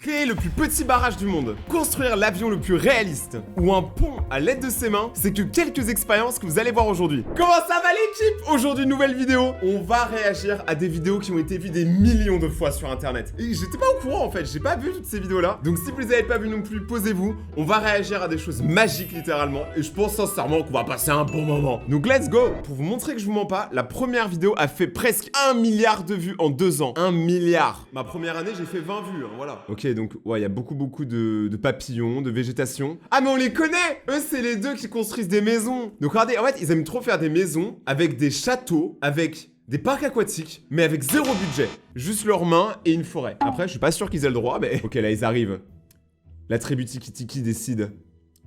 Créer le plus petit barrage du monde, construire l'avion le plus réaliste, ou un pont à l'aide de ses mains, c'est que quelques expériences que vous allez voir aujourd'hui. Comment ça va l'équipe? Aujourd'hui, nouvelle vidéo. On va réagir à des vidéos qui ont été vues des millions de fois sur internet. Et j'étais pas au courant en fait, j'ai pas vu toutes ces vidéos-là. Donc si vous les avez pas vues non plus, posez-vous. On va réagir à des choses magiques littéralement. Et je pense sincèrement qu'on va passer un bon moment. Donc let's go. Pour vous montrer que je vous mens pas, la première vidéo a fait presque 1 milliard de vues en 2 ans. 1 milliard. Ma première année, j'ai fait 20 vues, hein, voilà. Ok, donc ouais, il y a beaucoup de papillons, de végétation. Ah mais on les connaît! Eux, c'est les deux qui construisent des maisons. Donc regardez, en fait, ils aiment trop faire des maisons avec des châteaux, avec des parcs aquatiques, mais avec zéro budget. Juste leurs mains et une forêt. Après, je suis pas sûr qu'ils aient le droit, mais... Ok, là, ils arrivent. La tribu Tiki Tiki décide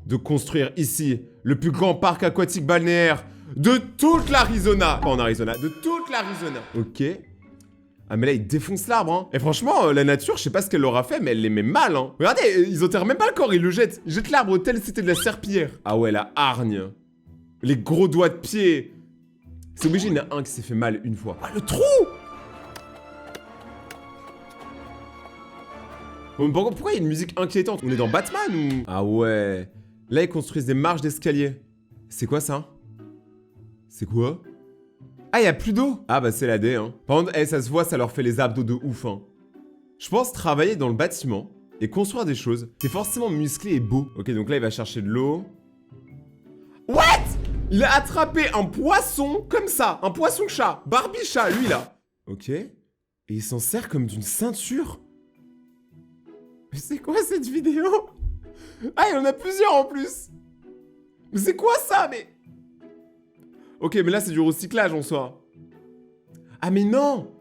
de construire ici le plus grand parc aquatique balnéaire de toute l'Arizona. Pas en Arizona, de toute l'Arizona. Ok. Ah mais là, ils défoncent l'arbre, hein. Et franchement, la nature, je sais pas ce qu'elle leur a fait, mais elle les met mal, hein. Regardez, ils enterrent même pas le corps, ils le jettent. Ils jettent l'arbre tel c'était de la serpillière. Ah ouais, la hargne. Les gros doigts de pied. C'est obligé, il y en a un qui s'est fait mal une fois. Ah, le trou! Bon, pourquoi il y a une musique inquiétante? On est dans Batman ou... Ah ouais. Là, ils construisent des marches d'escalier. C'est quoi ça? C'est quoi? Ah, il y a plus d'eau. Ah bah c'est la D, hein. Par contre, ça se voit, ça leur fait les abdos de ouf, hein. Je pense travailler dans le bâtiment et construire des choses, c'est forcément musclé et beau. Ok, donc là, il va chercher de l'eau. What? Il a attrapé un poisson comme ça. Un poisson-chat. Barbie-chat, lui, là. Ok. Et il s'en sert comme d'une ceinture. Mais c'est quoi cette vidéo? Ah, il y en a plusieurs en plus. Mais c'est quoi ça, mais... Ok, mais là, c'est du recyclage en soi. Ah, mais non!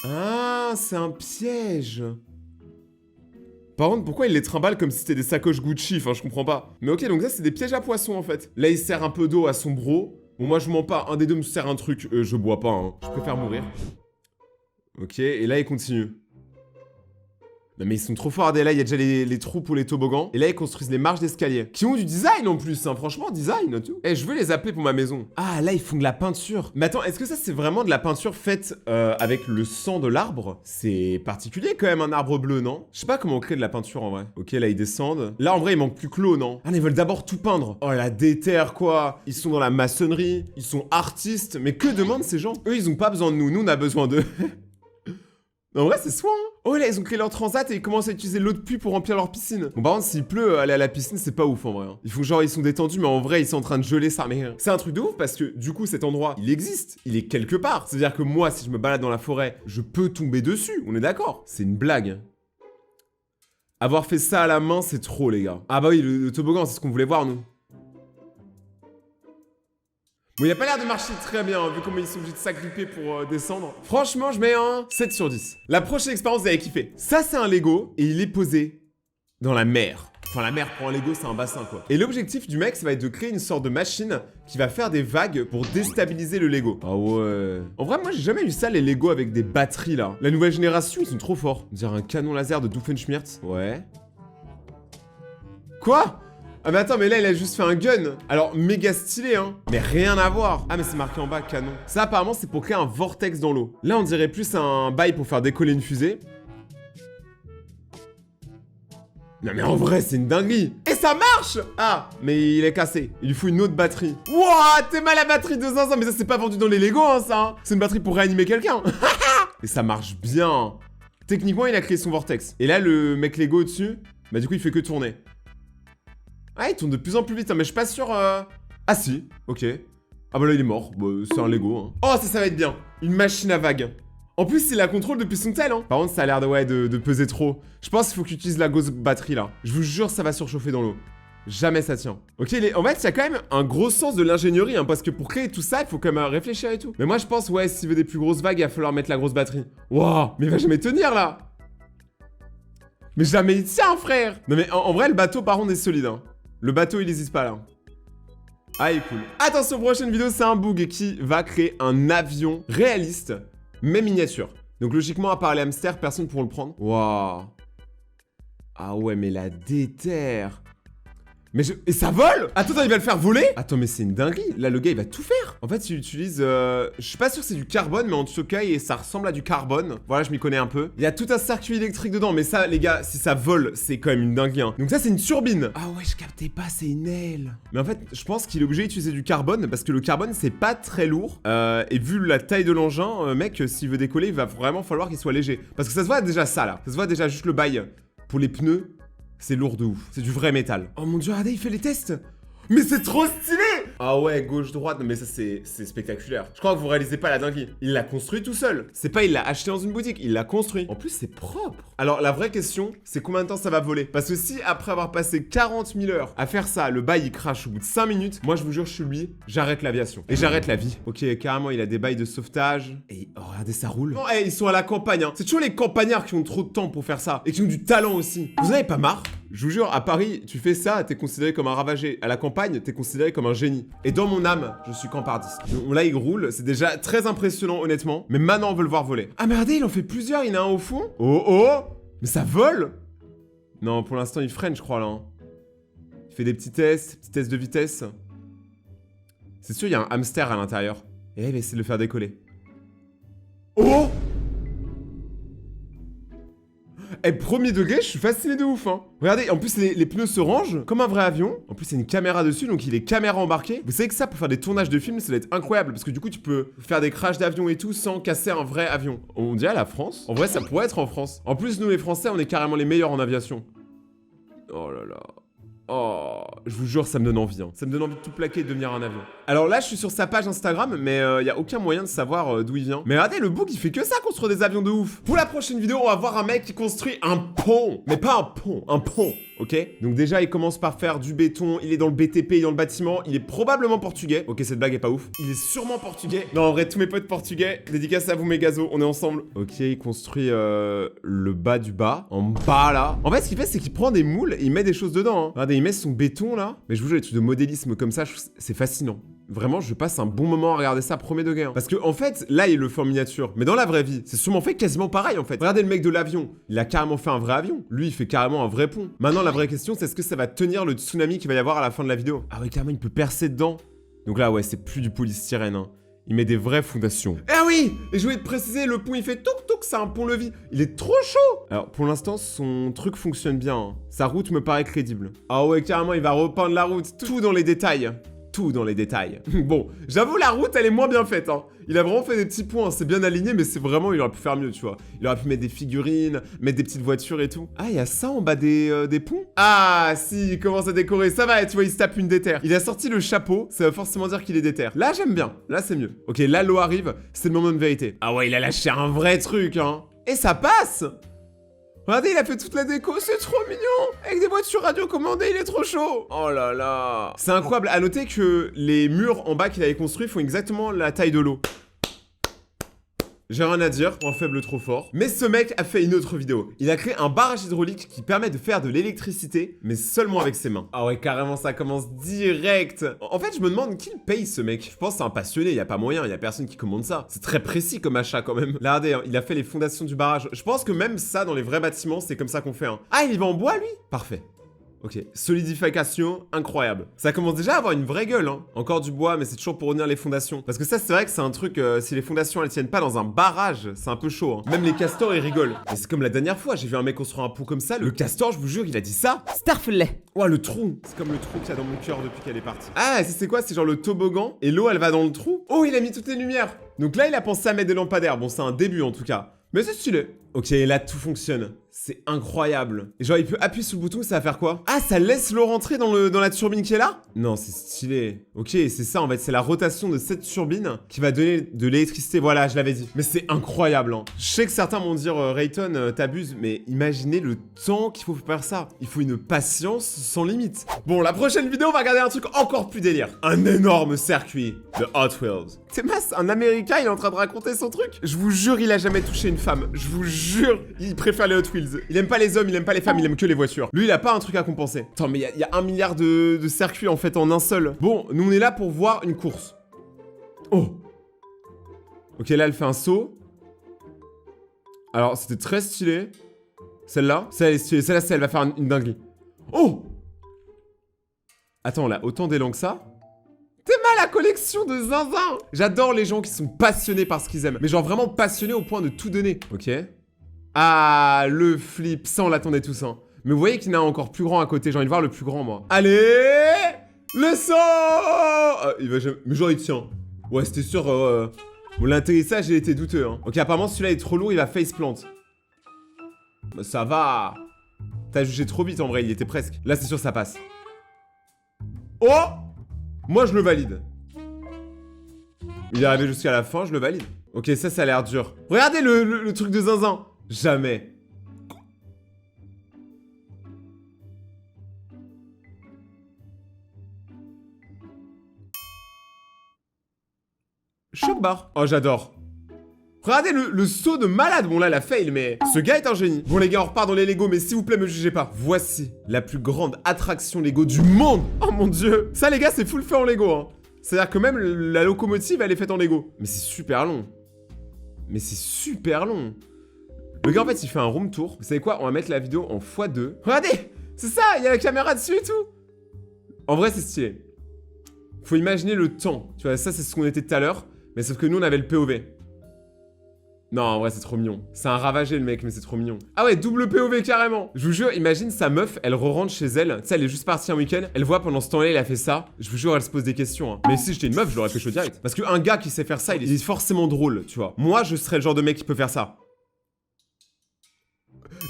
Ah, c'est un piège. Par contre, pourquoi il les trimballe comme si c'était des sacoches Gucci? Enfin, je comprends pas. Mais ok, donc ça, c'est des pièges à poissons, en fait. Là, il sert un peu d'eau à son bro. Bon, moi, je mens pas. Un des deux me sert un truc. Je bois pas, hein. Je préfère mourir. Ok, et là, il continue. Non mais ils sont trop forts, là il y a déjà les trous pour les toboggans. Et là ils construisent les marches d'escalier. Qui ont du design en plus, hein. Franchement, design, tout. Eh, je veux les appeler pour ma maison. Ah, là ils font de la peinture. Mais attends, est-ce que ça c'est vraiment de la peinture faite avec le sang de l'arbre? C'est particulier quand même un arbre bleu, non? Je sais pas comment on crée de la peinture en vrai. Ok, là ils descendent. Là en vrai il manque plus que l'eau, non? Ah, ils veulent d'abord tout peindre. Oh la déterre quoi. Ils sont dans la maçonnerie, ils sont artistes. Mais que demandent ces gens? Eux ils ont pas besoin de nous, nous on a besoin d'eux. En vrai, c'est soin, hein. Oh là, ils ont créé leur transat et ils commencent à utiliser l'eau de pluie pour remplir leur piscine. Bon, par contre, s'il pleut, aller à la piscine, c'est pas ouf en vrai, hein. Ils font genre, ils sont détendus, mais en vrai, ils sont en train de geler ça. Mais c'est un truc de ouf parce que du coup, cet endroit, il existe. Il est quelque part. C'est-à-dire que moi, si je me balade dans la forêt, je peux tomber dessus. On est d'accord? C'est une blague. Avoir fait ça à la main, c'est trop, les gars. Ah bah oui, le toboggan, c'est ce qu'on voulait voir, nous. Bon, il a pas l'air de marcher très bien, hein, vu comment ils sont obligés de s'agripper pour descendre. Franchement, je mets un 7 sur 10. La prochaine expérience, vous allez kiffer. Ça, c'est un Lego, et il est posé dans la mer. Enfin, la mer, pour un Lego, c'est un bassin, quoi. Et l'objectif du mec, ça va être de créer une sorte de machine qui va faire des vagues pour déstabiliser le Lego. Ah ouais. En vrai, moi, j'ai jamais eu ça, les Lego avec des batteries, là. La nouvelle génération, ils sont trop forts. On dirait un canon laser de Doofenshmirtz. Ouais. Quoi? Ah mais attends, mais là il a juste fait un gun. Alors méga stylé, hein. Mais rien à voir. Ah mais c'est marqué en bas, canon. Ça apparemment c'est pour créer un vortex dans l'eau. Là on dirait plus un bail pour faire décoller une fusée. Non mais en vrai c'est une dinguerie. Et ça marche. Ah, mais il est cassé. Il lui faut une autre batterie. Wouah, t'es mal la batterie de zinzin. Mais ça c'est pas vendu dans les Lego, hein, ça, hein. C'est une batterie pour réanimer quelqu'un. Et ça marche bien. Techniquement il a créé son vortex. Et là le mec Lego au-dessus, bah du coup il fait que tourner. Ah, il tourne de plus en plus vite, hein, mais je suis pas sûr... Ah si, ok. Ah bah là, il est mort. Bah, c'est un Lego, hein. Oh, ça va être bien. Une machine à vagues. En plus, il la contrôle depuis son tel, hein. Par contre, ça a l'air de peser trop. Je pense qu'il faut que tu utilises la grosse batterie, là. Je vous jure, ça va surchauffer dans l'eau. Jamais ça tient. Ok, en fait, il y a quand même un gros sens de l'ingénierie, hein, parce que pour créer tout ça, il faut quand même réfléchir et tout. Mais moi, je pense, ouais, s'il veut des plus grosses vagues, il va falloir mettre la grosse batterie. Waouh, mais il va jamais tenir, là. Mais jamais il tient, frère. Non, mais en vrai, le bateau, par contre, est solide, hein. Le bateau, il n'hésite pas là. Ah, il est cool. Attention, prochaine vidéo, c'est un bug qui va créer un avion réaliste, mais miniature. Donc logiquement, à part les hamsters, personne ne pourra le prendre. Waouh. Ah ouais, mais la déterre. Et ça vole? Attends, il va le faire voler? Attends, mais c'est une dinguerie. Là, le gars, il va tout faire. En fait, il utilise... Je suis pas sûr que c'est du carbone, mais en tout cas, ça ressemble à du carbone. Voilà, je m'y connais un peu. Il y a tout un circuit électrique dedans. Mais ça, les gars, si ça vole, c'est quand même une dinguerie. Hein. Donc ça, c'est une turbine. Ah ouais, je captais pas, c'est une aile. Mais en fait, je pense qu'il est obligé d'utiliser du carbone parce que le carbone, c'est pas très lourd. Et vu la taille de l'engin, mec, s'il veut décoller, il va vraiment falloir qu'il soit léger. Parce que ça se voit déjà ça, là. Ça se voit déjà juste le bail. Pour les pneus... C'est lourd de ouf. C'est du vrai métal. Oh mon dieu, regardez, il fait les tests. Mais c'est trop stylé! Ah ouais, gauche-droite, mais ça c'est spectaculaire. Je crois que vous réalisez pas la dinguerie. Il l'a construit tout seul. C'est pas il l'a acheté dans une boutique, il l'a construit. En plus, c'est propre. Alors la vraie question, c'est combien de temps ça va voler? Parce que si après avoir passé 40 000 heures à faire ça, le bail il crache au bout de 5 minutes, moi je vous jure, je suis lui, j'arrête l'aviation. Et j'arrête la vie. Ok, carrément, il a des bails de sauvetage. Et oh, regardez, ça roule. Non, hey, ils sont à la campagne, hein. C'est toujours les campagnards qui ont trop de temps pour faire ça. Et qui ont du talent aussi. Vous en avez pas marre? Je vous jure, à Paris, tu fais ça, t'es considéré comme un ravagé. À la campagne, t'es considéré comme un génie. Et dans mon âme, je suis campardiste. Donc là, il roule, c'est déjà très impressionnant, honnêtement. Mais maintenant, on veut le voir voler. Ah, mais regardez, il en fait plusieurs, il y en a un au fond. Oh, oh! Mais ça vole! Non, pour l'instant, il freine, je crois, là. Hein. Il fait des petits tests de vitesse. C'est sûr, il y a un hamster à l'intérieur. Et là, il va essayer de le faire décoller. Oh! Eh, premier degré, je suis fasciné de ouf, hein. Regardez, en plus, les pneus se rangent comme un vrai avion. En plus, il y a une caméra dessus, donc il est caméra embarquée. Vous savez que ça, pour faire des tournages de films, ça va être incroyable. Parce que du coup, tu peux faire des crashs d'avion et tout sans casser un vrai avion. On dirait la France. En vrai, ça pourrait être en France. En plus, nous, les Français, on est carrément les meilleurs en aviation. Oh là là. Oh, je vous jure, ça me donne envie. Hein. Ça me donne envie de tout plaquer et de devenir un avion. Alors là, je suis sur sa page Instagram, mais y a aucun moyen de savoir d'où il vient. Mais regardez, le bouc, il fait que ça, construire des avions de ouf. Pour la prochaine vidéo, on va voir un mec qui construit un pont. Mais pas un pont, ok? Donc déjà, il commence par faire du béton. Il est dans le BTP, il est dans le bâtiment. Il est probablement portugais. Ok, cette blague est pas ouf. Il est sûrement portugais. Non, en vrai, tous mes potes portugais. Dédicace à vous, mes gazos. On est ensemble. Ok, il construit le bas du bas. En bas, là. En fait, ce qu'il fait, c'est qu'il prend des moules et il met des choses dedans. Hein. Regardez, il met son béton, là. Mais je vous jure, les trucs de modélisme comme ça, c'est fascinant. Vraiment, je passe un bon moment à regarder ça premier degré. Hein. Parce que, en fait, là, il le fait en miniature. Mais dans la vraie vie, c'est sûrement fait quasiment pareil, en fait. Regardez le mec de l'avion. Il a carrément fait un vrai avion. Lui, il fait carrément un vrai pont. Maintenant, la vraie question, c'est est-ce que ça va tenir le tsunami qu'il va y avoir à la fin de la vidéo? Ah ouais, carrément, il peut percer dedans. Donc là, ouais, c'est plus du polystyrène, hein. Il met des vraies fondations. Ah oui! Et je voulais te préciser, le pont, il fait toc-toc, c'est un pont-levis. Il est trop chaud! Alors, pour l'instant, son truc fonctionne bien. Hein. Sa route me paraît crédible. Ah ouais, carrément, il va repeindre la route. Tout dans les détails. Tout dans les détails. Bon, j'avoue, la route, elle est moins bien faite, hein. Il a vraiment fait des petits points, c'est bien aligné, mais c'est vraiment, il aurait pu faire mieux, tu vois. Il aurait pu mettre des figurines, mettre des petites voitures et tout. Ah, il y a ça en bas des ponts? Ah, si, il commence à décorer, ça va, tu vois, il se tape une déterre. Il a sorti le chapeau, ça va forcément dire qu'il est déterre. Là, j'aime bien, là, c'est mieux. Ok, là, l'eau arrive, c'est le moment de vérité. Ah ouais, il a lâché un vrai truc, hein. Et ça passe! Regardez, il a fait toute la déco, c'est trop mignon! Avec des voitures radiocommandées, il est trop chaud! Oh là là! C'est incroyable, à noter que les murs en bas qu'il avait construits font exactement la taille de l'eau. J'ai rien à dire, point faible trop fort. Mais ce mec a fait une autre vidéo. Il a créé un barrage hydraulique qui permet de faire de l'électricité, mais seulement avec ses mains. Ah ouais, carrément, ça commence direct. En fait, je me demande qui le paye, ce mec. Je pense que c'est un passionné, y a pas moyen, y a personne qui commande ça. C'est très précis comme achat quand même. Là, regardez, hein, il a fait les fondations du barrage. Je pense que même ça, dans les vrais bâtiments, c'est comme ça qu'on fait. Hein. Ah, il va en bois, lui? Parfait. Ok, solidification, incroyable. Ça commence déjà à avoir une vraie gueule, hein. Encore du bois, mais c'est toujours pour retenir les fondations. Parce que ça, c'est vrai que c'est un truc, si les fondations, elles tiennent pas dans un barrage, c'est un peu chaud, hein. Même les castors, ils rigolent. Mais c'est comme la dernière fois, j'ai vu un mec construire un pont comme ça, le castor, je vous jure, il a dit ça. Starflet. Oh, le trou. C'est comme le trou qu'il y a dans mon cœur depuis qu'elle est partie. Ah, c'est quoi? C'est genre le toboggan, et l'eau, elle va dans le trou. Oh, il a mis toutes les lumières. Donc là, il a pensé à mettre des lampadaires. Bon, c'est un début, en tout cas. Mais c'est stylé. Ok, là, tout fonctionne. C'est incroyable. Et genre, il peut appuyer sur le bouton, ça va faire quoi? Ah, ça laisse l'eau rentrer dans la turbine qui est là? Non, c'est stylé. Ok, c'est ça, en fait. C'est la rotation de cette turbine qui va donner de l'électricité. Voilà, je l'avais dit. Mais c'est incroyable, hein. Je sais que certains vont dire, Rayton, t'abuses. Mais imaginez le temps qu'il faut pour faire ça. Il faut une patience sans limite. Bon, la prochaine vidéo, on va regarder un truc encore plus délire. Un énorme circuit de Hot Wheels. C'est masse, un Américain, il est en train de raconter son truc. Je vous jure, il a jamais touché une femme. Je vous jure, il préfère les Hot Wheels. Il aime pas les hommes, il aime pas les femmes, il aime que les voitures. Lui, il a pas un truc à compenser. Attends, mais il y a 1 milliard de circuits en fait en un seul. Bon, nous on est là pour voir une course. Oh. Ok, là elle fait un saut. Alors, c'était très stylé. Celle-là, elle est stylée. Celle-là, elle va faire une dinguerie. Oh. Attends, là, autant d'élan que ça? T'aimes la collection de zinzin? J'adore les gens qui sont passionnés par ce qu'ils aiment. Mais genre vraiment passionnés au point de tout donner. Ok. Ah, le flip. Ça, on l'attendait tous, hein. Mais vous voyez qu'il y en a un encore plus grand à côté. J'ai envie de voir le plus grand, moi. Allez! Le saut! Il va jamais... Mais genre, il tient. Ouais, c'était sûr... Bon, l'atterrissage, il était douteux, hein. Ok, apparemment, celui-là est trop lourd, il va faceplant. Bah, ça va. T'as jugé trop vite, en vrai. Il était presque. Là, c'est sûr, ça passe. Oh! Moi, je le valide. Il est arrivé jusqu'à la fin, je le valide. Ok, ça a l'air dur. Regardez le truc de zinzin. Jamais. Choc bar. Oh, j'adore. Regardez le saut de malade. Bon, là, la fail, mais ce gars est un génie. Bon, les gars, on repart dans les Lego, mais s'il vous plaît, me jugez pas. Voici la plus grande attraction Lego du monde. Oh mon dieu. Ça, les gars, c'est full fait en Lego, hein. C'est-à-dire que même la locomotive, elle est faite en Lego. Mais c'est super long. Mais c'est super long. Le gars, en fait, il fait un room tour. Vous savez quoi? On va mettre la vidéo en x2. Regardez! C'est ça! Il y a la caméra dessus et tout! En vrai, c'est stylé. Faut imaginer le temps. Tu vois, ça, c'est ce qu'on était tout à l'heure. Mais sauf que nous, on avait le POV. Non, en vrai, c'est trop mignon. C'est un ravagé, le mec, mais c'est trop mignon. Ah ouais, double POV, carrément. Je vous jure, imagine sa meuf, elle re-rentre chez elle. Tu sais, elle est juste partie un week-end. Elle voit pendant ce temps-là, il a fait ça. Je vous jure, elle se pose des questions, hein. Mais si j'étais une meuf, je l'aurais fait chaud direct. Parce qu'un gars qui sait faire ça, il est forcément drôle, tu vois. Moi, je serais le genre de mec qui peut faire ça.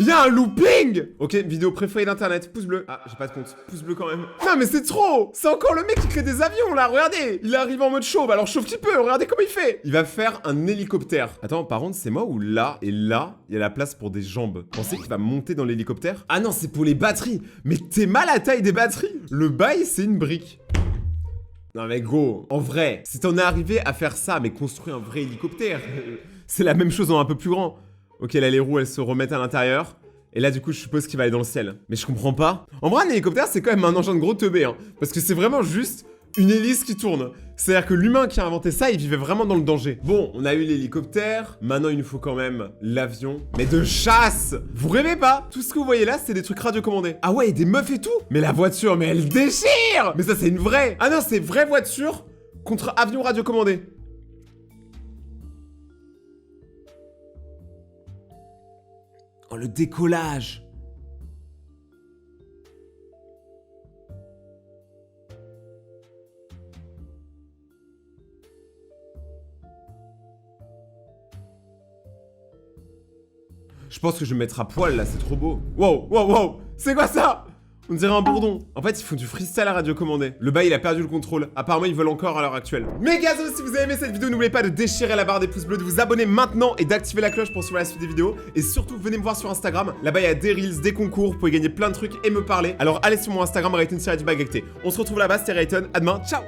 Y'a un looping! Ok, vidéo préférée d'internet, pouce bleu. Ah, j'ai pas de compte, pouce bleu quand même. Non mais c'est trop! C'est encore le mec qui crée des avions là, regardez! Il arrive en mode chauve, alors chauve qui peut, regardez comment il fait! Il va faire un hélicoptère. Attends, par contre, c'est moi ou là, et là, il y a la place pour des jambes. Pensez qu'il va monter dans l'hélicoptère? Ah non, c'est pour les batteries! Mais t'es mal à la taille des batteries! Le bail, c'est une brique. Non mais go, en vrai, si t'en es arrivé à faire ça, mais construire un vrai hélicoptère, c'est la même chose en un peu plus grand. Ok, là, les roues, elles se remettent à l'intérieur. Et là, du coup, je suppose qu'il va aller dans le ciel. Mais je comprends pas. En vrai, un hélicoptère, c'est quand même un engin de gros teubé, hein. Parce que c'est vraiment juste une hélice qui tourne. C'est-à-dire que l'humain qui a inventé ça, il vivait vraiment dans le danger. Bon, on a eu l'hélicoptère. Maintenant, il nous faut quand même l'avion. Mais de chasse! Vous rêvez pas? Tout ce que vous voyez là, c'est des trucs radiocommandés. Ah ouais, et des meufs et tout? Mais la voiture, mais elle déchire! Mais ça, c'est une vraie. Ah non, c'est vraie voiture contre avion radiocommandé. Oh, le décollage! Je pense que je vais me mettre à poil là, c'est trop beau. Wow, wow, wow! C'est quoi ça? On dirait un bourdon. En fait, ils font du freestyle à radiocommandé. Le bail, il a perdu le contrôle. Apparemment, ils veulent encore à l'heure actuelle. Mais gazos, si vous avez aimé cette vidéo, n'oubliez pas de déchirer la barre des pouces bleus, de vous abonner maintenant et d'activer la cloche pour suivre la suite des vidéos. Et surtout, venez me voir sur Instagram. Là-bas, il y a des reels, des concours, vous pouvez gagner plein de trucs et me parler. Alors, allez sur mon Instagram, Rayton-du-Bagacté. On se retrouve là-bas, c'était Rayton. À demain, ciao!